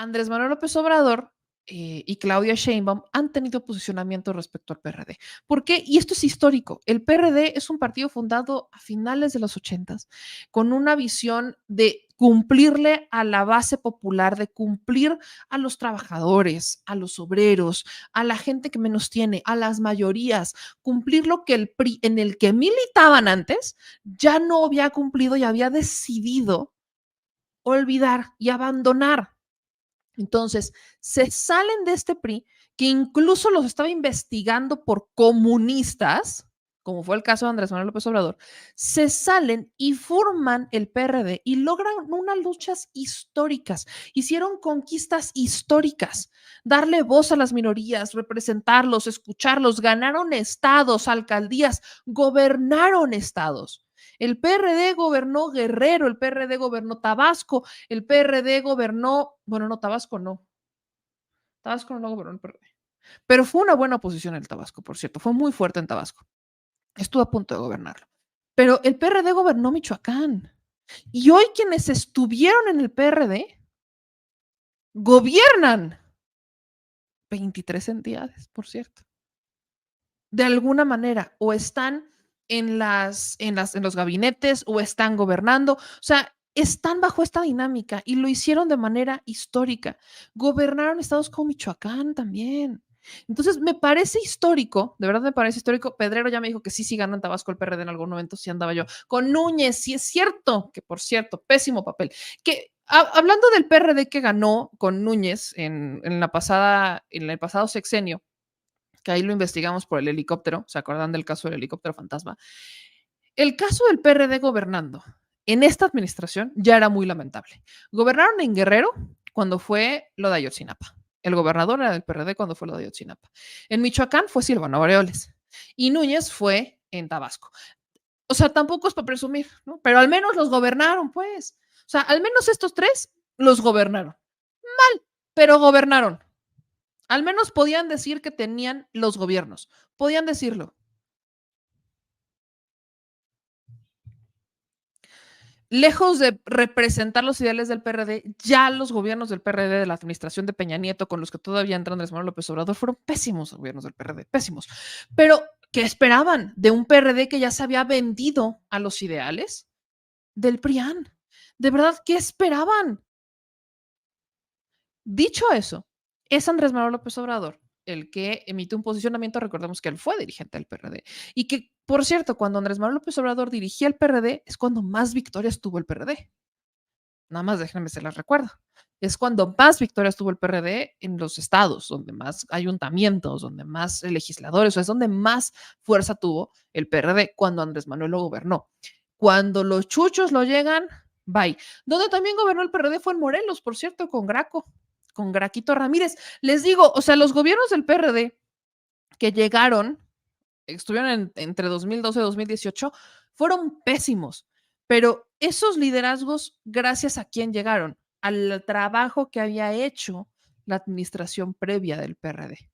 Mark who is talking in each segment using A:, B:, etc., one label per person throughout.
A: Andrés Manuel López Obrador y Claudia Sheinbaum han tenido posicionamiento respecto al PRD. ¿Por qué? Y esto es histórico. El PRD es un partido fundado a finales de los 80s con una visión de cumplirle a la base popular, de cumplir a los trabajadores, a los obreros, a la gente que menos tiene, a las mayorías, cumplir lo que el PRI en el que militaban antes ya no había cumplido y había decidido olvidar y abandonar. Entonces, se salen de este PRI, que incluso los estaba investigando por comunistas, como fue el caso de Andrés Manuel López Obrador, se salen y forman el PRD y logran unas luchas históricas, hicieron conquistas históricas, darle voz a las minorías, representarlos, escucharlos, ganaron estados, alcaldías, gobernaron estados. El PRD gobernó Guerrero, el PRD gobernó Tabasco, el PRD gobernó, bueno, no, Tabasco no. Tabasco no gobernó el PRD. Pero fue una buena oposición el Tabasco, por cierto. Fue muy fuerte en Tabasco. Estuvo a punto de gobernarlo. Pero el PRD gobernó Michoacán. Y hoy quienes estuvieron en el PRD gobiernan 23 entidades, por cierto. De alguna manera, o están en los gabinetes o están gobernando. O sea, están bajo esta dinámica y lo hicieron de manera histórica. Gobernaron estados como Michoacán también. Entonces, me parece histórico, de verdad me parece histórico. Pedrero ya me dijo que sí ganó en Tabasco el PRD en algún momento, sí andaba yo. Con Núñez, sí es cierto, que por cierto, pésimo papel. Que hablando del PRD que ganó con Núñez en el pasado sexenio, que ahí lo investigamos por el helicóptero, ¿se acuerdan del caso del helicóptero fantasma? El caso del PRD gobernando en esta administración ya era muy lamentable. Gobernaron en Guerrero cuando fue lo de Ayotzinapa. El gobernador era del PRD cuando fue lo de Ayotzinapa. En Michoacán fue Silvano Aureoles y Núñez fue en Tabasco. O sea, tampoco es para presumir, ¿no? Pero al menos los gobernaron, pues. O sea, al menos estos tres los gobernaron. Mal, pero gobernaron. Al menos podían decir que tenían los gobiernos. Podían decirlo. Lejos de representar los ideales del PRD, ya los gobiernos del PRD de la administración de Peña Nieto, con los que todavía entra Andrés Manuel López Obrador, fueron pésimos gobiernos del PRD, pésimos. Pero, ¿qué esperaban de un PRD que ya se había vendido a los ideales del PRIAN? De verdad, ¿qué esperaban? Dicho eso, es Andrés Manuel López Obrador el que emite un posicionamiento. Recordemos que él fue dirigente del PRD y que, por cierto, cuando Andrés Manuel López Obrador dirigía el PRD es cuando más victorias tuvo el PRD. Nada más déjenme se las recuerdo. Es cuando más victorias tuvo el PRD en los estados, donde más ayuntamientos, donde más legisladores, o sea, es donde más fuerza tuvo el PRD cuando Andrés Manuel lo gobernó. Cuando los chuchos lo llegan, bye. Donde también gobernó el PRD fue en Morelos, por cierto, con Graco, con Graquito Ramírez. Les digo, o sea, los gobiernos del PRD que llegaron, estuvieron entre 2012 y 2018, fueron pésimos. Pero esos liderazgos, gracias a quién llegaron, al trabajo que había hecho la administración previa del PRD,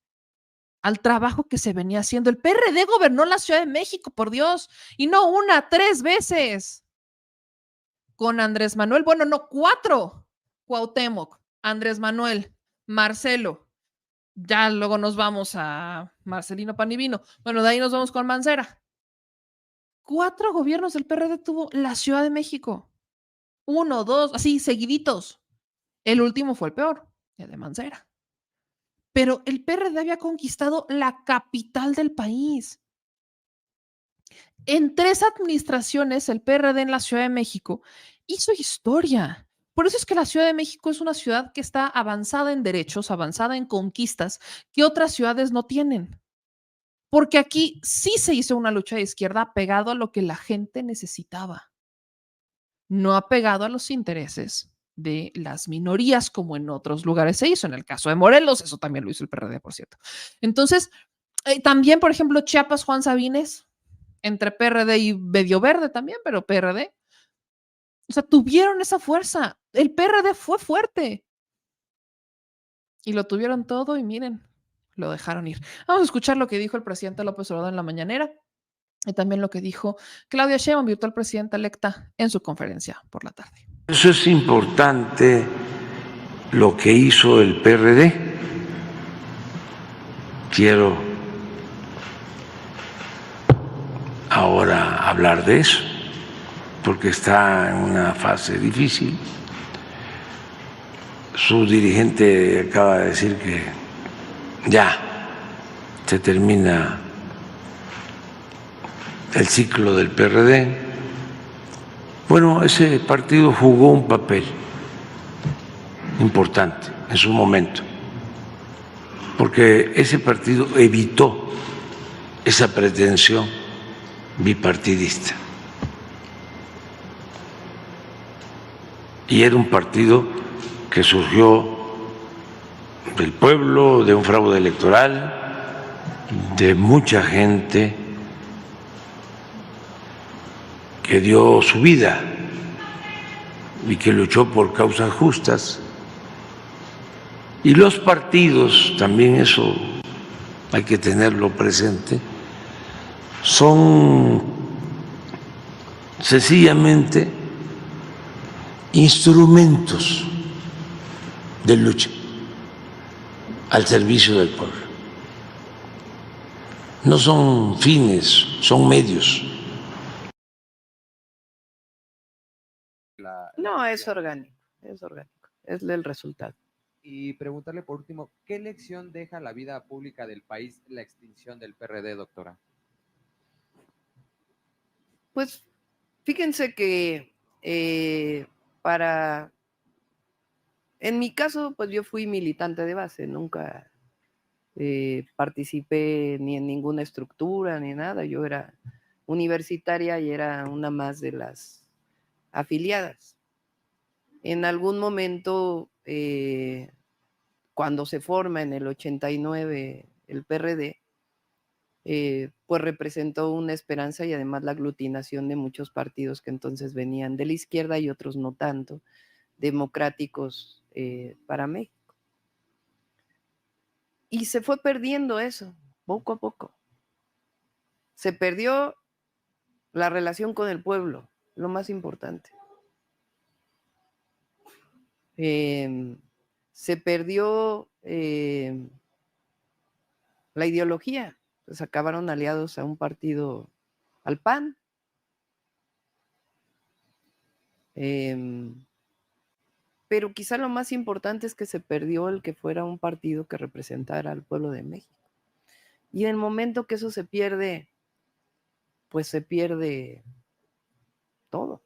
A: al trabajo que se venía haciendo. El PRD gobernó la Ciudad de México, por Dios, y no una, 3 veces. Con Andrés Manuel, bueno, no, 4. Cuauhtémoc, Andrés Manuel, Marcelo. Ya luego nos vamos a Marcelino Panivino. Bueno, de ahí nos vamos con Mancera. 4 gobiernos del PRD tuvo la Ciudad de México. 1, 2, así, seguiditos. El último fue el peor, el de Mancera. Pero el PRD había conquistado la capital del país. En 3 administraciones, el PRD en la Ciudad de México hizo historia. Por eso es que la Ciudad de México es una ciudad que está avanzada en derechos, avanzada en conquistas, que otras ciudades no tienen. Porque aquí sí se hizo una lucha de izquierda apegado a lo que la gente necesitaba, no apegado a los intereses de las minorías como en otros lugares se hizo. En el caso de Morelos, eso también lo hizo el PRD, por cierto. Entonces, también, por ejemplo, Chiapas, Juan Sabines, entre PRD y medio verde también, pero PRD. O sea, tuvieron esa fuerza. El PRD fue fuerte. Y lo tuvieron todo y miren, lo dejaron ir. Vamos a escuchar lo que dijo el presidente López Obrador en la mañanera y también lo que dijo Claudia Sheinbaum, virtual presidenta electa, en su conferencia por la tarde.
B: Eso es importante lo que hizo el PRD. Quiero ahora hablar de eso, porque está en una fase difícil. Su dirigente acaba de decir que ya se termina el ciclo del PRD. Bueno, ese partido jugó un papel importante en su momento, porque ese partido evitó esa pretensión bipartidista. Y era un partido que surgió del pueblo, de un fraude electoral, de mucha gente que dio su vida y que luchó por causas justas. Y los partidos, también eso hay que tenerlo presente, son sencillamente instrumentos de lucha al servicio del pueblo. No son fines, son medios.
C: No, es orgánico, es el resultado.
D: Y preguntarle por último, ¿qué lección deja la vida pública del país la extinción del PRD, doctora?
C: Pues fíjense que en mi caso, pues yo fui militante de base, nunca participé ni en ninguna estructura ni nada, yo era universitaria y era una más de las afiliadas. En algún momento, cuando se forma en el 89 el PRD, pues representó una esperanza y además la aglutinación de muchos partidos que entonces venían de la izquierda y otros no tanto, democráticos para México. Y se fue perdiendo eso, poco a poco. Se perdió la relación con el pueblo, lo más importante. Se perdió la ideología, pues acabaron aliados a un partido, al PAN. Pero quizá lo más importante es que se perdió el que fuera un partido que representara al pueblo de México. Y en el momento que eso se pierde, pues se pierde todo.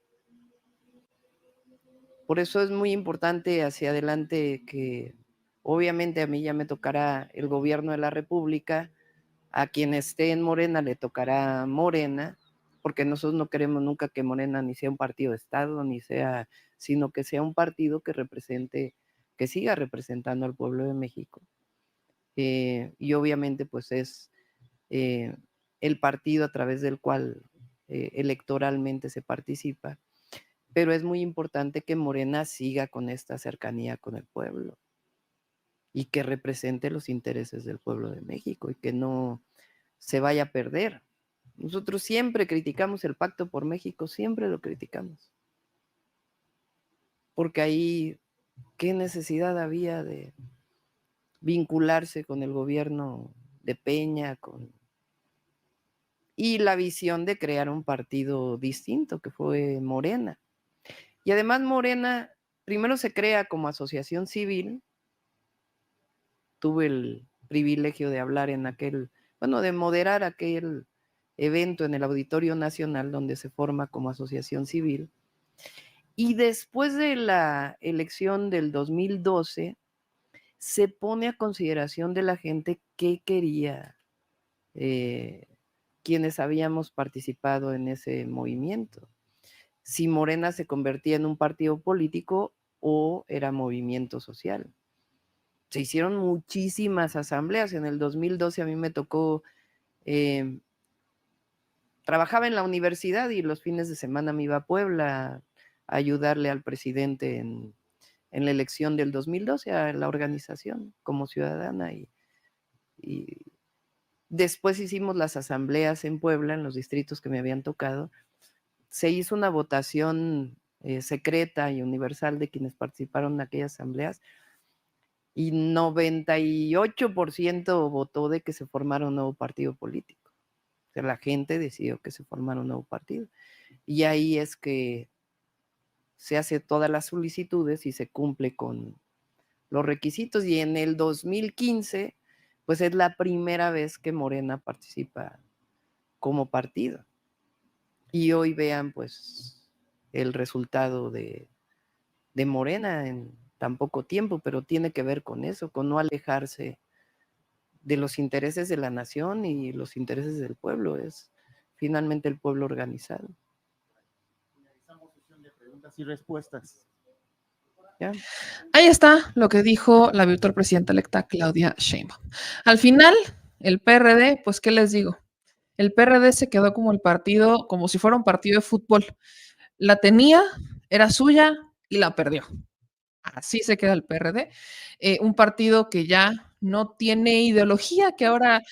C: Por eso es muy importante hacia adelante que obviamente a mí ya me tocará el gobierno de la República, a quien esté en Morena le tocará Morena, porque nosotros no queremos nunca que Morena ni sea un partido de Estado, sino que sea un partido que represente, que siga representando al pueblo de México. Y obviamente pues es el partido a través del cual electoralmente se participa, pero es muy importante que Morena siga con esta cercanía con el pueblo y que represente los intereses del pueblo de México y que no se vaya a perder. Nosotros siempre criticamos el Pacto por México, siempre lo criticamos, porque ahí qué necesidad había de vincularse con el gobierno de Peña, y la visión de crear un partido distinto, que fue Morena. Y además Morena primero se crea como asociación civil. Tuve el privilegio de hablar de moderar aquel evento en el Auditorio Nacional donde se forma como asociación civil. Y después de la elección del 2012, se pone a consideración de la gente qué quería quienes habíamos participado en ese movimiento. Si Morena se convertía en un partido político o era movimiento social. Se hicieron muchísimas asambleas. En el 2012 a mí me tocó, trabajaba en la universidad y los fines de semana me iba a Puebla a ayudarle al presidente en la elección del 2012 a la organización como ciudadana y después hicimos las asambleas en Puebla, en los distritos que me habían tocado. Se hizo una votación secreta y universal de quienes participaron en aquellas asambleas y 98% votó de que se formara un nuevo partido político. O sea, la gente decidió que se formara un nuevo partido. Y ahí es que se hace todas las solicitudes y se cumple con los requisitos. Y en el 2015, pues es la primera vez que Morena participa como partido. Y hoy vean, pues, el resultado de Morena en tan poco tiempo, pero tiene que ver con eso, con no alejarse de los intereses de la nación y los intereses del pueblo. Es finalmente el pueblo organizado.
E: Finalizamos sesión de preguntas y respuestas.
C: ¿Ya?
A: Ahí está lo que dijo la virtual presidenta electa Claudia Sheinbaum. Al final, el PRD, pues, ¿qué les digo? El PRD se quedó como el partido, como si fuera un partido de fútbol. La tenía, era suya y la perdió. Así se queda el PRD, un partido que ya no tiene ideología, que ahora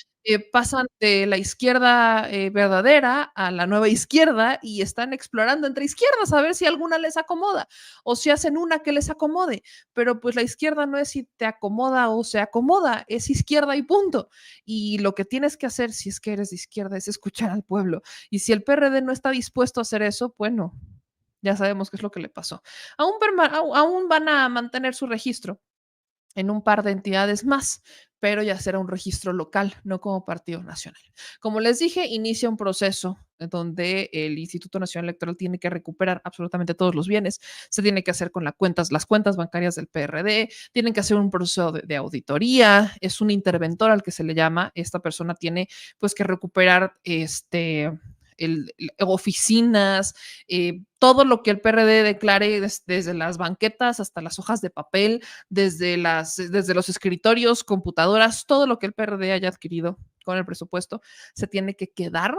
A: pasan de la izquierda verdadera a la nueva izquierda y están explorando entre izquierdas a ver si alguna les acomoda o si hacen una que les acomode, pero pues la izquierda no es si te acomoda o se acomoda, es izquierda y punto. Y lo que tienes que hacer si es que eres de izquierda es escuchar al pueblo. Y si el PRD no está dispuesto a hacer eso, bueno, ya sabemos qué es lo que le pasó. Aún van a mantener su registro en un par de entidades más, pero ya será un registro local, no como partido nacional. Como les dije, inicia un proceso en donde el Instituto Nacional Electoral tiene que recuperar absolutamente todos los bienes, se tiene que hacer con las cuentas bancarias del PRD, tienen que hacer un proceso de auditoría, es un interventor al que se le llama, esta persona tiene pues que recuperar oficinas, todo lo que el PRD declare desde las banquetas hasta las hojas de papel, desde los escritorios, computadoras, todo lo que el PRD haya adquirido con el presupuesto se tiene que quedar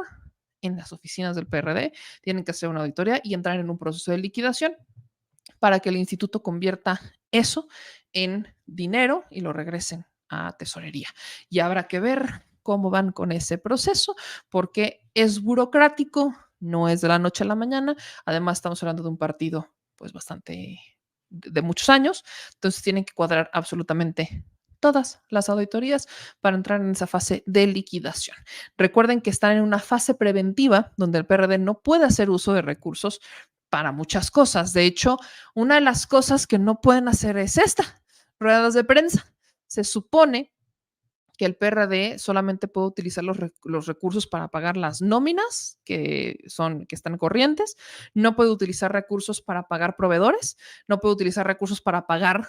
A: en las oficinas del PRD, tienen que hacer una auditoría y entrar en un proceso de liquidación para que el instituto convierta eso en dinero y lo regresen a tesorería. Y habrá que ver cómo van con ese proceso, porque es burocrático, no es de la noche a la mañana. Además, estamos hablando de un partido pues bastante de muchos años, entonces tienen que cuadrar absolutamente todas las auditorías para entrar en esa fase de liquidación. Recuerden que están en una fase preventiva donde el PRD no puede hacer uso de recursos para muchas cosas. De hecho, una de las cosas que no pueden hacer es esta, ruedas de prensa. Se supone que el PRD solamente puede utilizar los recursos para pagar las nóminas que están corrientes, no puede utilizar recursos para pagar proveedores, no puede utilizar recursos para pagar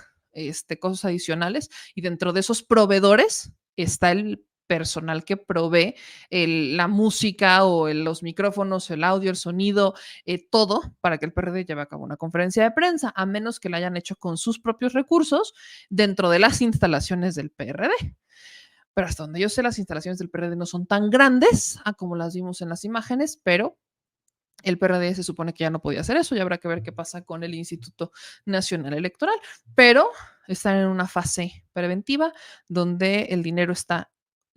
A: cosas adicionales y dentro de esos proveedores está el personal que provee la música o los micrófonos, el audio, el sonido, todo para que el PRD lleve a cabo una conferencia de prensa, a menos que la hayan hecho con sus propios recursos dentro de las instalaciones del PRD. Pero hasta donde yo sé, las instalaciones del PRD no son tan grandes como las vimos en las imágenes, pero el PRD se supone que ya no podía hacer eso y habrá que ver qué pasa con el Instituto Nacional Electoral, pero están en una fase preventiva donde el dinero está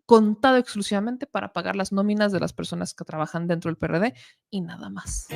A: contado exclusivamente para pagar las nóminas de las personas que trabajan dentro del PRD y nada más.